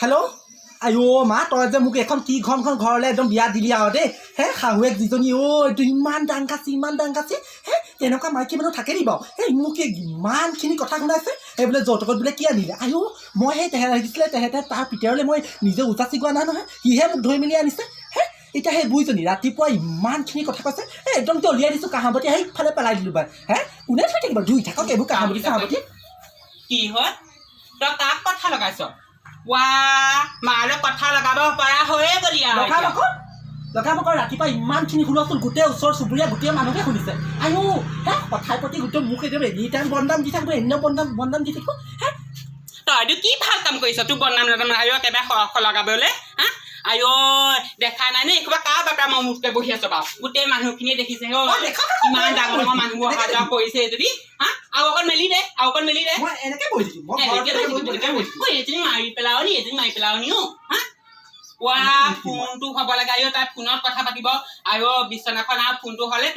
hello' আইঅ' মা তই যে মোক এখন কি ঘৰলৈ একদম বিয়া দিলি আৰু দেই হে শাহুৱেক যিজনী এইটো ইমান দাং কাচি হে তেনেকুৱা মাইকী মানুহ থাকে নি বাৰু মোক ইমানখিনি কথা শুনাইছে সেই বোলে যৌতুকত বোলে কি আনিলে আইঅ' মই সেই তেহেঁতে আহিছিলে তেহেঁতে তাৰ পিতেৰলৈ মই নিজে উচাচি গোৱা নাই নহয় সিহে মোক ধৰি মেলি আনিছে হে এতিয়া সেই বুইজনী ৰাতিপুৱা ইমানখিনি কথা কৈছে একদম উলিয়াই দিছোঁ কাহাবতী সেইফালে পেলাই দিলোঁ বাৰু হে কোনে থৈ থাকিব ধুই থাকক এইবোৰ কাহাবতী কি হয় তই কাক কথা লগাইছ ৱা মাৰে কথা লগাব পৰা হৈয়ে গলি আৰু লগাব ৰাতিপুৱা ইমানখিনি হুলস্থুল গোটেই ওচৰ চুবুৰীয়া গোটেই মানুহে শুনিছে আইঅ' হে কথাই প্ৰতি গোটেই মোক একদম এনি টাইম বদনাম দি থাকিব এনেও বদনাম দি থাকিব হে তইতো কি ভাল কাম কৰিছ তোৰ বদনাম আৰু একেবাৰে সৰহ লগাবলৈ হা আইঅ' দেখা নাই নে এইসোপা কাৰ বাপা মই মুখতে বহি আছো বাৰু গোটেই মানুহখিনিয়ে দেখিছে ইমান ডাঙৰ ডাঙৰ মানুহবোৰ অহা যোৱা কৰিছে যদি হা আৰু অকণ মেলি দে মই এনেকৈ বহি দিছোঁ এজনী মাৰি পেলাও নি অ হা ৱা ফোনটো হ'ব লাগে আইঅ' তাত ফোনত কথা পাতিব আইঅ' বিচনাখন আৰু ফোনটো হ'লে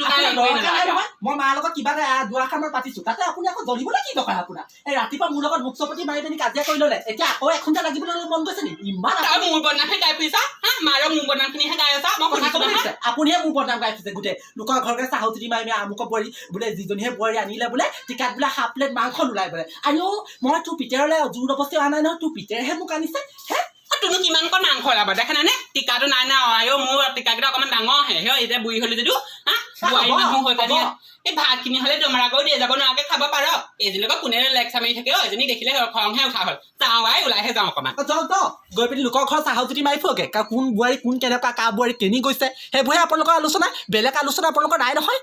মই মাৰ লগত কিবা এটা দুআষাৰমান পাতিছোঁ তাতে আপুনি আকৌ জ্বলিবলৈ কি দৰকাৰ আপোনাৰ এই ৰাতিপুৱা মোৰ লগত মুখ চপতি মাৰি পিনি কাজিয়া কৰি ল'লে এতিয়া আকৌ এখনতে লাগিবলৈ মন গৈছে নি ইমান মোৰ বদনামহে গাই ফুৰিছা হা মাৰক মোৰ বদনামখিনিহে গাই আছা মই কথা ক'ব আপুনিহে মোৰ বদনাম গাই ফুৰিছে গোটেই লোকৰ ঘৰকে চাহতি মাৰি আমুকৰ বোৱাৰী বোলে যিজনীহে বোৱাৰী আনিলে বোলে টিকাত বোলে হাফ প্লেট মাংস নোলাই বোলে আইঅ' মই তোৰ পিতেৰলৈ জোৰ অৱস্থা অহা নাই নহয় তোৰ পিতেৰহে মোক আনিছে হে তুমি কিমান কণ মাংস ওলাব দেখা নাই নে টিকাটো নাই না আইঅ' মোৰ টিকাকেইটা অকণমান ডাঙৰ আহে এতিয়া বুঢ়ী হ'লে যদিও হা বোৱাৰী মানুহ হৈ পানি এই ভাতখিনি হ'লে তোমাৰ আকৌ দিয়ে যাব নোৱাৰাকৈ খাব পাৰ এজনী লগত কোনে লেকচা মাৰি থাকে এজনী দেখিলে খংহে উঠা হ'ল যাওঁ ওলাইহে যাওঁ অকণমান যাওঁ গৈ পিনি লোকৰ ঘৰত চাহজুতি মাৰি ফুৰকে কোন বোৱাৰী কোন কেনেকুৱা কাৰ বোৱাৰী কেনি গৈছে সেইবোৰহে আপোনালোকৰ আলোচনা বেলেগ আলোচনা আপোনালোকৰ নাই নহয়